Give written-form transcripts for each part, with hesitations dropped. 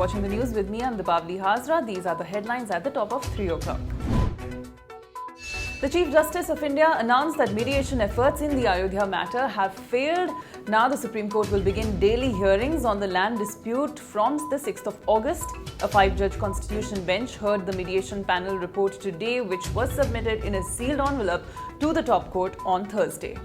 watching the news with me. I'm Deepavali Hazra. These are the headlines at the top of 3 o'clock. The Chief Justice of India announced that mediation efforts in the Ayodhya matter have failed. Now the Supreme Court will begin daily hearings on the land dispute from the 6th of August. A 5-judge constitution bench heard the mediation panel report today, which was submitted in a sealed envelope to the top court on Thursday.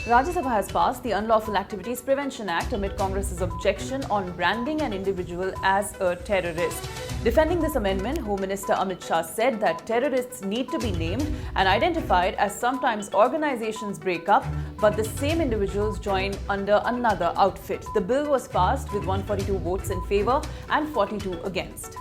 Rajya Sabha has passed the Unlawful Activities Prevention Act amid Congress's objection on branding an individual as a terrorist. Defending this amendment, Home Minister Amit Shah said that terrorists need to be named and identified, as sometimes organizations break up, but the same individuals join under another outfit. The bill was passed with 142 votes in favor and 42 against.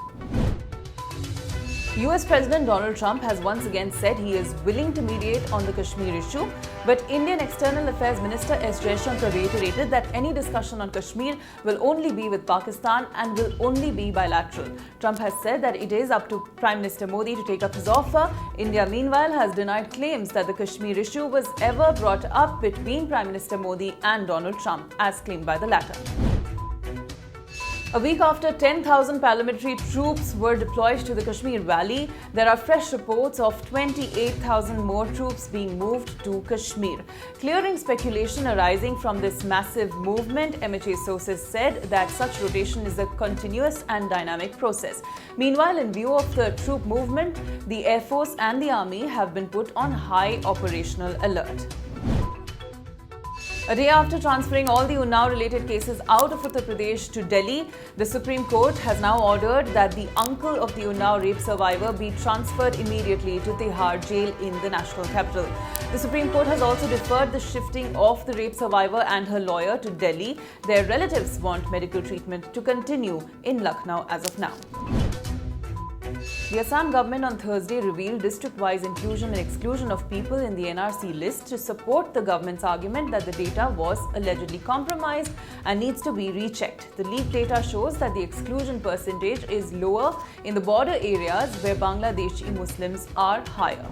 US President Donald Trump has once again said he is willing to mediate on the Kashmir issue, but Indian External Affairs Minister S. Jaishankar reiterated that any discussion on Kashmir will only be with Pakistan and will only be bilateral. Trump has said that it is up to Prime Minister Modi to take up his offer. India, meanwhile, has denied claims that the Kashmir issue was ever brought up between Prime Minister Modi and Donald Trump, as claimed by the latter. A week after 10,000 paramilitary troops were deployed to the Kashmir Valley, there are fresh reports of 28,000 more troops being moved to Kashmir. Clearing speculation arising from this massive movement, MHA sources said that such rotation is a continuous and dynamic process. Meanwhile, in view of the troop movement, the Air Force and the Army have been put on high operational alert. A day after transferring all the Unnao-related cases out of Uttar Pradesh to Delhi, the Supreme Court has now ordered that the uncle of the Unnao rape survivor be transferred immediately to Tihar jail in the national capital. The Supreme Court has also deferred the shifting of the rape survivor and her lawyer to Delhi. Their relatives want medical treatment to continue in Lucknow as of now. The Assam government on Thursday revealed district-wise inclusion and exclusion of people in the NRC list to support the government's argument that the data was allegedly compromised and needs to be rechecked. The leaked data shows that the exclusion percentage is lower in the border areas where Bangladeshi Muslims are higher.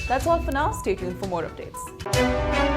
That's all for now. Stay tuned for more updates.